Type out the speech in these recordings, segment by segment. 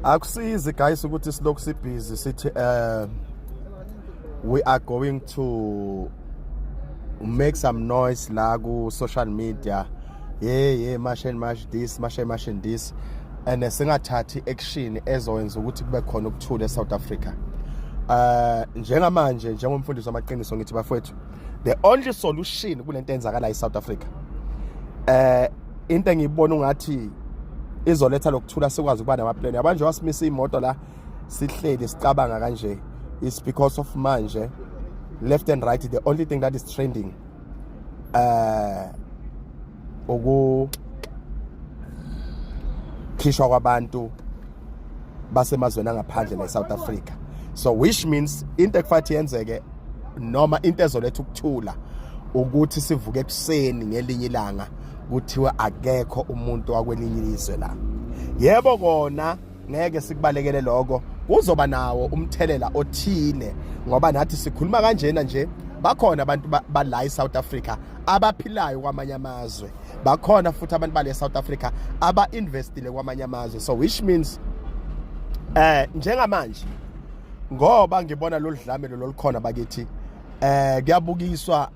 Akusizi guys ukuthi silokhu sibhizi sithi we are going to make some noise la ku social media. Yeah, mash and mash this, mash and this. And singathathi action ezowenza ukuthi kube khona ukuthula eSouth Africa. Njengamanje njengomfundisi wamaqiniso ngithi bafowethu, the only solution kulento enzakala eSouth Africa. Into engiyibona ungathi izoletha lokuthula sikwazi ukuba namaplane. Abanje wasimisa imoto la sihleli sicabanga kanje is because of manje left and right the only thing that is trending khishwa kwabantu basemazweni angaphandle la eSouth Africa. So which means into ekufathi yenzeke noma into ezoletha ukuthula ukuthi sivuke ekuseni ngelinye ilanga kuthiwa akekho umuntu wakwelinye izwe la. Yebo kona ngeke sikubalekele lokho, kuzoba nawo umthelela othile ngoba nathi sikhuluma kanjena nje bakhona abantu bala eSouth Africa abaphilayo kwamanye amazwe, bakhona futhi abantu bale eSouth Africa aba-investile kwamanye amazwe. So which means njengamanje ngoba ngibona lo dlamelo lolukhona bakithi kuyabukiswa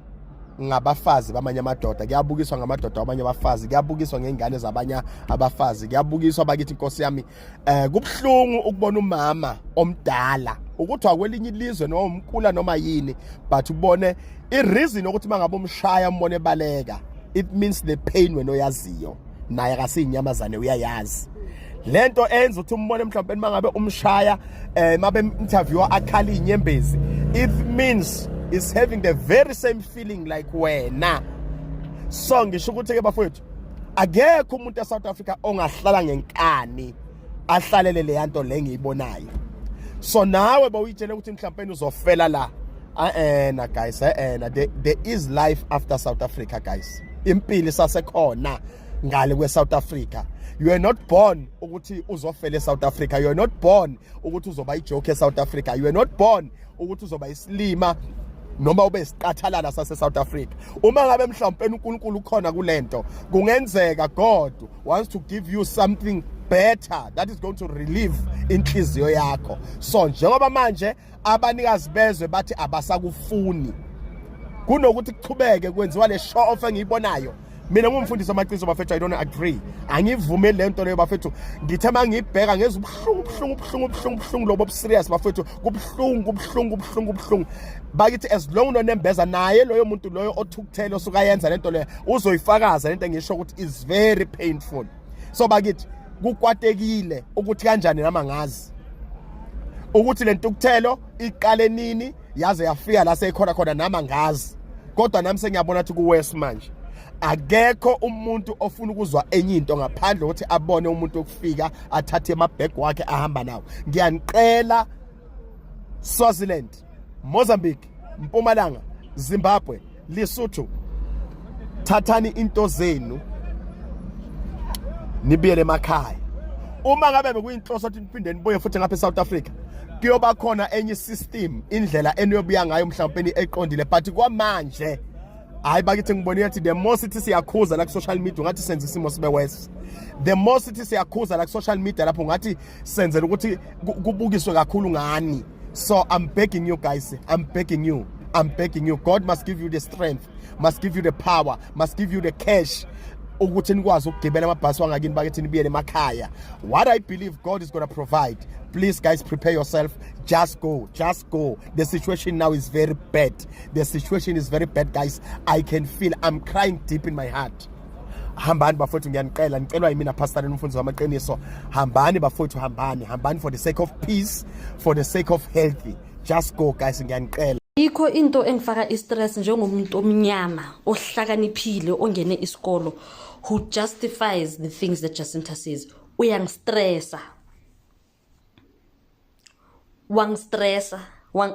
ngabafazi bamanye amadoda, kuyabukiswa ngamadoda abanye abafazi, kuyabukiswa ngengane zabanye abafazi, kuyabukiswa bakithi inkosi yami. Kubhlungu ukubona umama omdala ukuthi akwelinye ilizwe noma umkula noma yini, but ubone ireason ukuthi mangabe umshaya umbone baleka, it means the pain wena oyaziyo naye akasinyamazane uyayazi. Lento enza ukuthi umbone mhlawumbe mangabe umshaya mabe interviewer akhala inyembezi, it means is having the very same feeling like wena. So ngisho ukuthi ke bafowethu akekho umuntu eSouth Africa ongahlala ngenkani ahlalele le yanto le ngiyibonayo. So nawe bawuyitshela ukuthi mhlawumbe uzofela la. Na guys, there is life after South Africa guys. Impilo sasekhona ngale kwe South Africa. You are not born ukuthi uzofela eSouth Africa. You are not born ukuthi uzoba ijoke eSouth Africa. You are not born ukuthi uzoba islima noma ube isiqathalala sase South Africa. Uma ngabe mhlawumbe uNkulunkulu ukhona kulento, kungenzeka God wants to give you something better that is going to relieve inhliziyo yakho. So njengoba manje abanikazi bezwe bathi abasakufuni, kunokuthi kuchubeke kwenziwa le show off engiyibonayo. Mina ngumfundisi wamaqiniso bafethu, I don't agree. Angivumeli lento leyo bafethu. Ngithe mangibheka ngeza ubuhlungu lobo serious bafethu, kubhlungu. Bakithi as long nonembeza naye loyo muntu loyo othukuthela osuka yenza lento leyo uzoyifakaza lento engisho ukuthi is very painful. So bakithi kukwatekile ukuthi kanjani namangazi ukuthi lento ukuthelo iqale nini yaze yafika la seyikhona namangazi, kodwa nami sengiyabona ukuthi kuwes manje. Akekho umuntu ofuna ukuzwa enye into ngaphandle ukuthi abone umuntu okufika athathe amabag wakhe ahamba nawo. Ngiyanicela Swaziland, Mozambique, Mpumalanga, Zimbabwe, Lesotho, thathani into zenu nibiyele emakhaya. Uma ngabe bekuyinhloso ukuthi niphinde nibuye futhi ngapha eSouth Africa, kuyoba khona enye system, indlela eniyobuya ngayo mhlawumbe eqondile, but kwamanje hayi bakithi ngibone yathi the more sithi siyakhuza la ku social media ngathi senze isimo sibe worse. The more sithi siyakhuza la ku social media lapho ngathi senzela ukuthi kubukiswe kakhulu ngani. So I'm begging you guys, I'm begging you. God must give you the strength, must give you the power, must give you the cash ukuthi nikwazi ukugibela amabhasi wangakini bakithi nibiyele emakhaya. What I believe God is going to provide. Please guys, prepare yourself. Just go. The situation now is very bad. The situation is very bad guys. I can feel, I'm crying deep in my heart. Hambani bafowethu ngiyanicela yimina pastor nomfundisi wamaqiniso. Hambani bafowethu, hambani for the sake of peace, for the sake of healthy. Just go guys, ngiyanicela. Ikho into engifaka istress njengomuntu omnyama ohlakaniphile ongene isikolo who justifies the things that Jacinta says. Uyangistressa.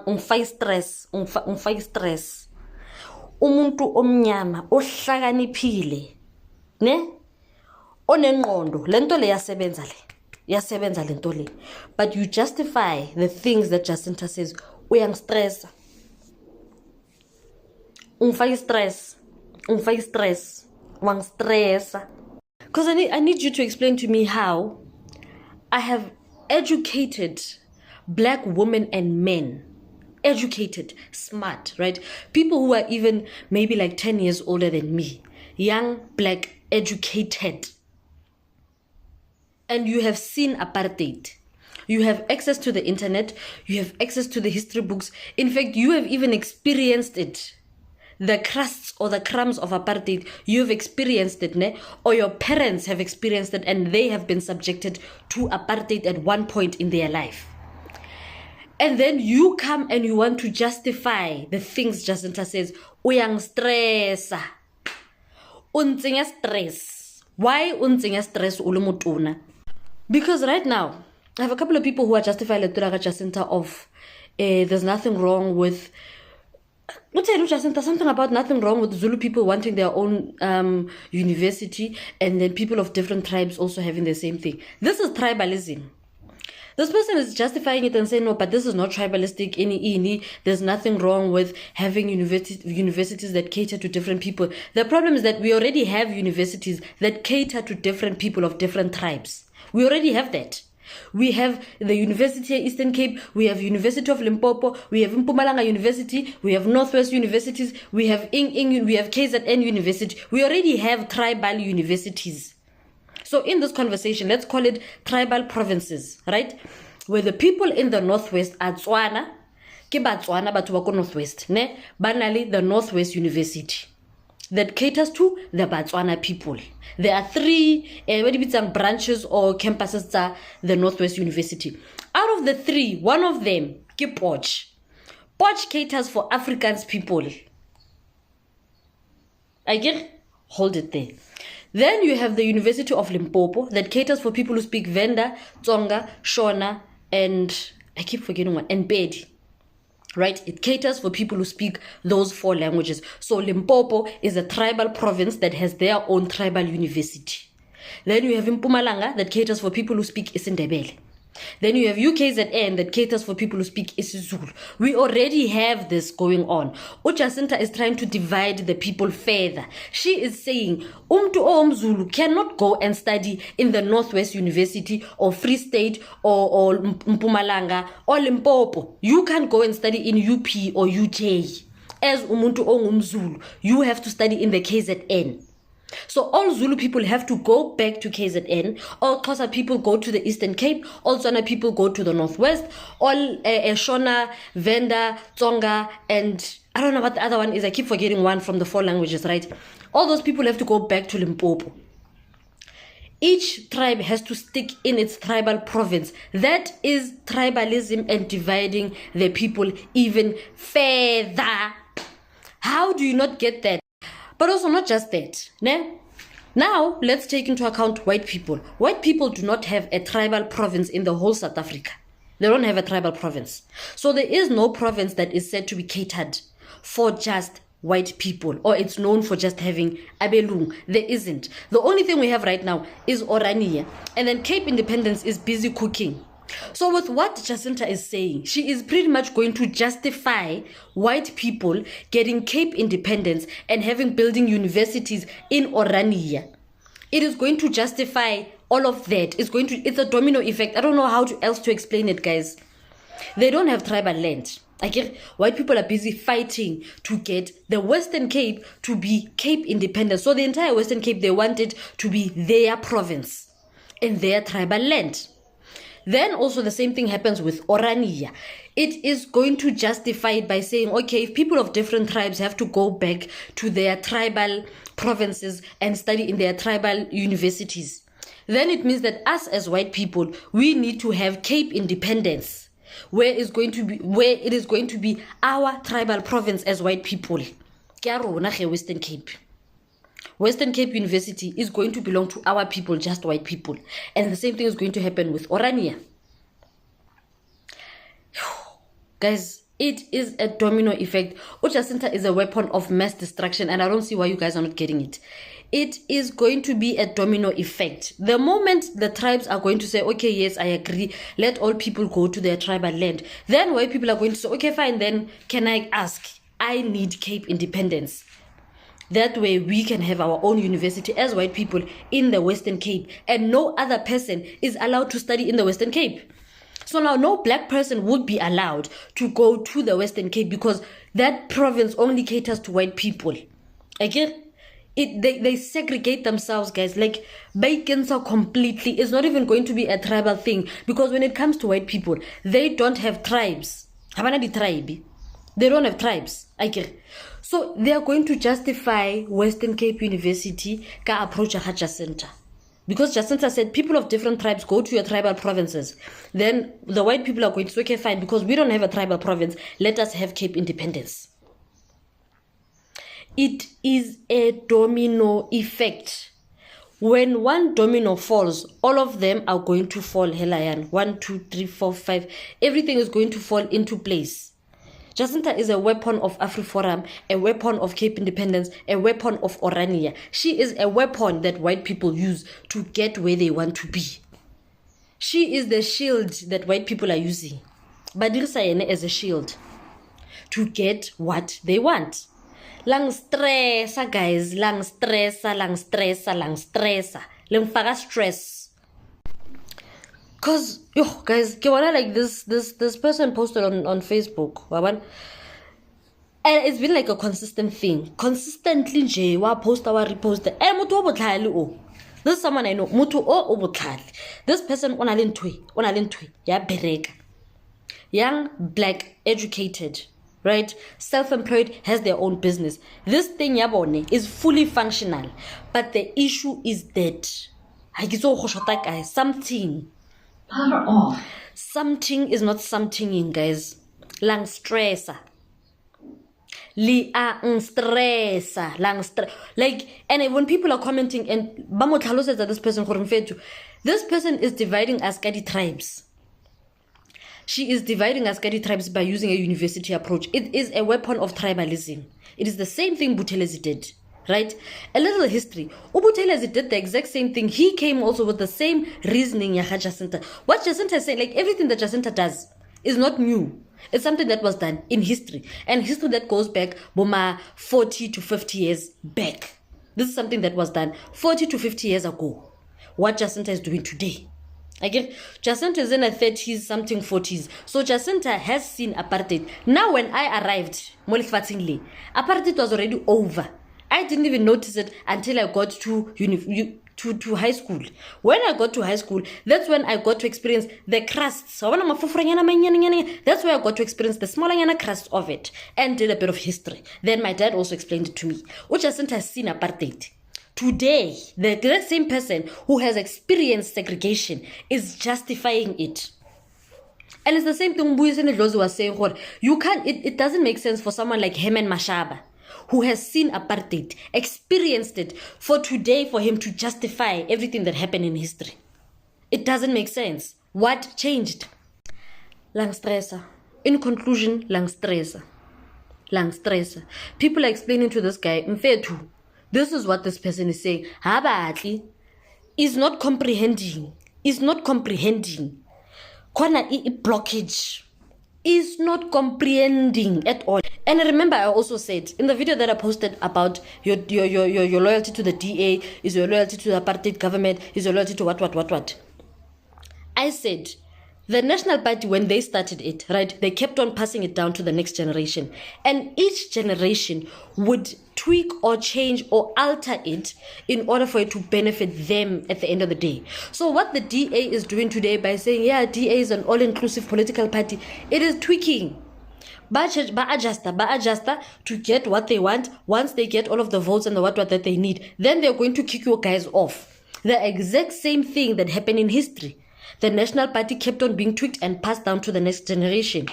Ungifaka stress. Umuntu omnyama ohlakaniphile ne onengqondo lento le yasebenza lento le, but you justify the things that Jacinta says. Uyangistressa. Ungifaka stress. Wangstressa. Because I need you to explain to me how I have educated black women and men, educated, smart, right? People who are even maybe like 10 years older than me, young, black, educated. And you have seen apartheid. You have access to the internet. You have access to the history books. In fact, you have even experienced it. The crusts or the crumbs of apartheid, you've experienced it, ne? Or your parents have experienced it and they have been subjected to apartheid at one point in their life. And then you come and you want to justify the things Jacinta says. Uyang stressa. Unzinga stress. Why unzinga stress ulumutuna? Because right now, I have a couple of people who are justifying Lectura Jacinta of there's nothing wrong with Jacinta, something about nothing wrong with Zulu people wanting their own university, and then people of different tribes also having the same thing. This is tribalism. This person is justifying it and saying, no, but this is not tribalistic. There's nothing wrong with having universities that cater to different people. The problem is that we already have universities that cater to different people of different tribes. We already have that. We have the University of Eastern Cape, we have University of Limpopo, we have Mpumalanga University, we have Northwest Universities, we have we have KZN University. We already have tribal universities. So in this conversation, let's call it tribal provinces, right? Where the people in the Northwest are Tswana, ke Batswana batho ba ko Northwest, ne? Banally the Northwest University that caters to the Batswana people. There are 3 branches or campuses at the Northwest University. Out of the 3, one of them, ke Potch. Potch caters for Afrikaans people. Hold it there. Then you have the University of Limpopo that caters for people who speak Venda, Tsonga, Shona, and I keep forgetting one, and Pedi. Right? It caters for people who speak those 4 languages. So Limpopo is a tribal province that has their own tribal university. Then you have Mpumalanga that caters for people who speak isiNdebele. Then you have UKZN that caters for people who speak isiZulu. We already have this going on. Jacinta is trying to divide the people further. She is saying, Umtu cannot go and study in the Northwest University or Free State or Mpumalanga or Limpopo. You can't go and study in UP or UJ. As Umuntu Zulu, you have to study in the KZN. So all Zulu people have to go back to KZN. All Xhosa people go to the Eastern Cape. All Tswana people go to the Northwest. All Shona, Venda, Tsonga, and I don't know what the other one is. I keep forgetting one from the 4 languages, right? All those people have to go back to Limpopo. Each tribe has to stick in its tribal province. That is tribalism and dividing the people even further. How do you not get that? But also not just that. Ne? Now, let's take into account white people. White people do not have a tribal province in the whole South Africa. They don't have a tribal province. So there is no province that is said to be catered for just white people, or it's known for just having Abelung. There isn't. The only thing we have right now is Orania. And then Cape Independence is busy cooking. So with what Jacinta is saying, she is pretty much going to justify white people getting Cape Independence and having building universities in Orania. It is going to justify all of that. It's a domino effect. I don't know how else to explain it, guys. They don't have tribal land. White people are busy fighting to get the Western Cape to be Cape Independence. So the entire Western Cape, they want it to be their province and their tribal land. Then also the same thing happens with Orania. It is going to justify it by saying, okay, if people of different tribes have to go back to their tribal provinces and study in their tribal universities, then it means that us as white people, we need to have Cape Independence, where it is going to be our tribal province as white people. Western Cape. Western Cape University is going to belong to our people, just white people. And the same thing is going to happen with Orania. Guys, it is a domino effect. Jacinta is a weapon of mass destruction, and I don't see why you guys are not getting it. It is going to be a domino effect. The moment the tribes are going to say, okay, yes, I agree, let all people go to their tribal land, then white people are going to say, okay, fine, then can I ask? I need Cape Independence. That way we can have our own university as white people in the Western Cape, and no other person is allowed to study in the Western Cape. So now no black person would be allowed to go to the Western Cape because that province only caters to white people. Again, they segregate themselves, guys. Like, Bacons are completely, it's not even going to be a tribal thing, because when it comes to white people, they don't have tribes. They don't have tribes. So they are going to justify Western Cape University ka approach a Jacinta. Because Jacinta said people of different tribes go to your tribal provinces. Then the white people are going to say, okay, fine, because we don't have a tribal province, let us have Cape independence. It is a domino effect. When one domino falls, all of them are going to fall. Helayan, 1, 2, 3, 4, 5. Everything is going to fall into place. Jacinta is a weapon of AfriForum, a weapon of Cape Independence, a weapon of Orania. She is a weapon that white people use to get where they want to be. She is the shield that white people are using. Badirisa yene as a shield to get what they want. Lang stressa, guys. Lang stressa. Lang faga stress. Cause, yo, guys, like this person posted on Facebook, and it's been like a consistent thing. Consistently, Jay, wa post our repost. This is someone I know. Mutu o obutlali. This person onalintwe, ya bereka. Young, black, educated, right? Self-employed, has their own business. This thing yabone is fully functional, but the issue is that something. Power off. Something is not something, guys. Lang stressa. Li a stressa. Lang stress. Like, and when people are commenting, and Bamotalo says that this person is dividing Askadi tribes. She is dividing Askadi tribes by using a university approach. It is a weapon of tribalism. It is the same thing Buthelezi did. Right? A little history. Buthelezi did the exact same thing. He came also with the same reasoning. Jacinta. What Jacinta is saying, like everything that Jacinta does is not new. It's something that was done in history. And history that goes back 40 to 50 years back. This is something that was done 40 to 50 years ago. What Jacinta is doing today. Again, Jacinta is in her 30s, something 40s. So Jacinta has seen apartheid. Now when I arrived, apartheid was already over. I didn't even notice it until I got to high school. When I got to high school, that's when I got to experience the crusts. That's where I got to experience the smaller crust of it and did a bit of history. Then my dad also explained it to me. Jacinta has seen apartheid. Today, the same person who has experienced segregation is justifying it. And it's the same thing Mbuyiseni Dlozi was saying. It doesn't make sense for someone like Herman Mashaba, who has seen apartheid, experienced it, for today for him to justify everything that happened in history. It doesn't make sense. What changed? Lang stressa. In conclusion, lang stressa. Lang stressa. People are explaining to this guy, Mfethu, this is what this person is saying. Habatli is not comprehending. Kona blockage. Is not comprehending at all. And remember, I also said in the video that I posted about your loyalty to the DA, is your loyalty to the apartheid government, is your loyalty to what. I said the National Party, when they started it, right, they kept on passing it down to the next generation. And each generation would tweak or change or alter it in order for it to benefit them at the end of the day. So what the DA is doing today by saying, yeah, DA is an all-inclusive political party, it is tweaking. Ba-adjuster to get what they want. Once they get all of the votes and the what that they need, then they're going to kick your guys off. The exact same thing that happened in history. The National Party kept on being tweaked and passed down to the next generation.